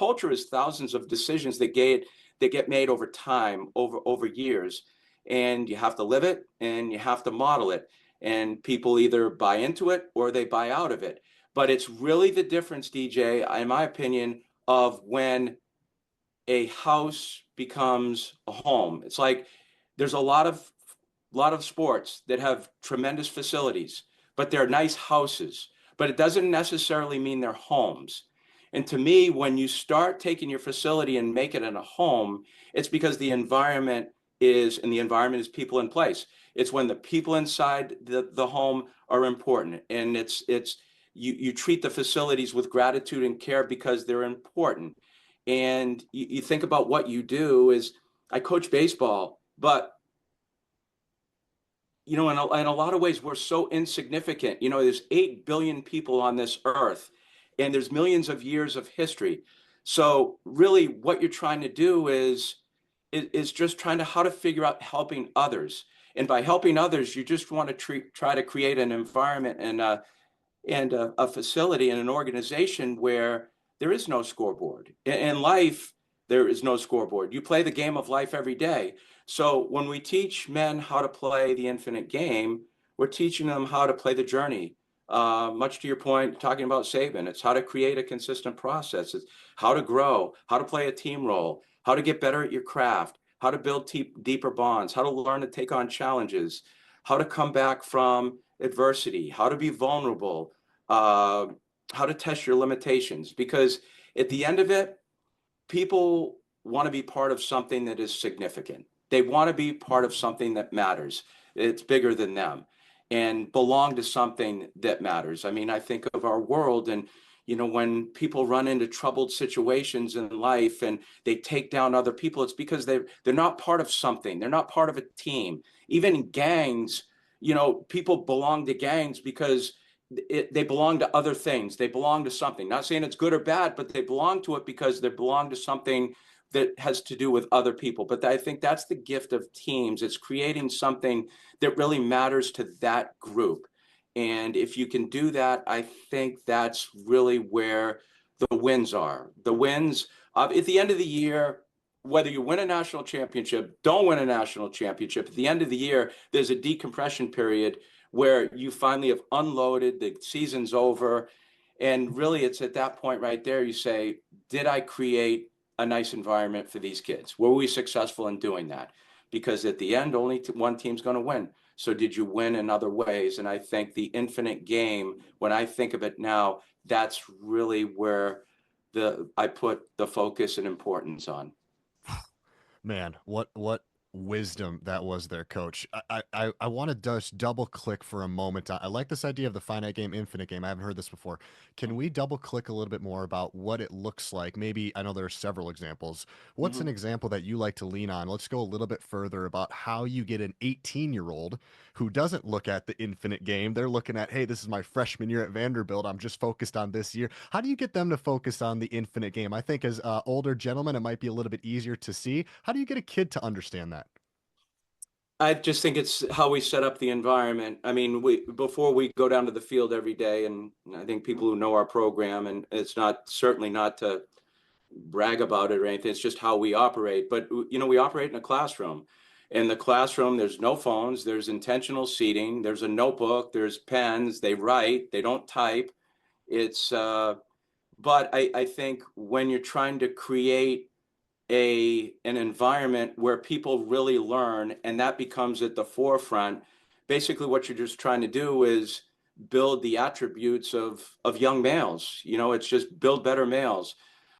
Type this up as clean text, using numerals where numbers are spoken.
culture is thousands of decisions that get made over time, over years, and you have to live it and you have to model it. And people either buy into it or they buy out of it. But it's really the difference, DJ, in my opinion, of when a house becomes a home. It's like there's a lot of sports that have tremendous facilities, but they're nice houses. But it doesn't necessarily mean they're homes. And to me, when you start taking your facility and make it in a home, it's because the environment is people in place. It's when the people inside the home are important. And you treat the facilities with gratitude and care because they're important. And you think about what you do is I coach baseball, but in a lot of ways, we're so insignificant. There's 8 billion people on this earth, and there's millions of years of history. So really what you're trying to do is just trying to how to figure out helping others. And by helping others, you just want to try to create an environment and a facility and an organization where there is no scoreboard. In life, there is no scoreboard. You play the game of life every day. So when we teach men how to play the infinite game, we're teaching them how to play the journey. Much to your point, talking about Saban, it's how to create a consistent process. It's how to grow, how to play a team role, how to get better at your craft, how to build deeper bonds, how to learn to take on challenges, how to come back from adversity, how to be vulnerable, uh, how to test your limitations. Because at the end of it, people want to be part of something that is significant. They want to be part of something that matters. It's bigger than them and belong to something that matters. I mean, I think of our world and when people run into troubled situations in life and they take down other people, it's because they're not part of something. They're not part of a team. Even gangs, people belong to gangs because they belong to other things. They belong to something. Not saying it's good or bad, but they belong to it because they belong to something that has to do with other people. But I think that's the gift of teams. It's creating something that really matters to that group. And if you can do that, I think that's really where the wins are. The wins at the end of the year, whether you win a national championship, don't win a national championship, at the end of the year, there's a decompression period where you finally have unloaded, the season's over. And really, it's at that point right there, you say, did I create a nice environment for these kids? Were we successful in doing that? Because at the end, only one team's going to win. So did you win in other ways? And I think the infinite game, when I think of it now, that's really where I put the focus and importance on. Man, what wisdom that was there, coach. I want to just double click for a moment. I like this idea of the finite game, infinite game. I haven't heard this before. Can we double click a little bit more about what it looks like? Maybe I know there are several examples. What's an Mhm. example that you like to lean on? Let's go a little bit further about how you get an 18-year-old who doesn't look at the infinite game. They're looking at, hey, this is my freshman year at Vanderbilt. I'm just focused on this year. How do you get them to focus on the infinite game? I think as older gentlemen, it might be a little bit easier to see. How do you get a kid to understand that? I just think it's how we set up the environment. I mean, before we go down to the field every day, and I think people who know our program, and it's not certainly not to brag about it or anything. It's just how we operate. But we operate in a classroom. In the classroom, there's no phones. There's intentional seating. There's a notebook. There's pens. They write. They don't type. It's. But I think when you're trying to create an environment where people really learn and that becomes at the forefront, basically what you're just trying to do is build the attributes of young males. It's just build better males.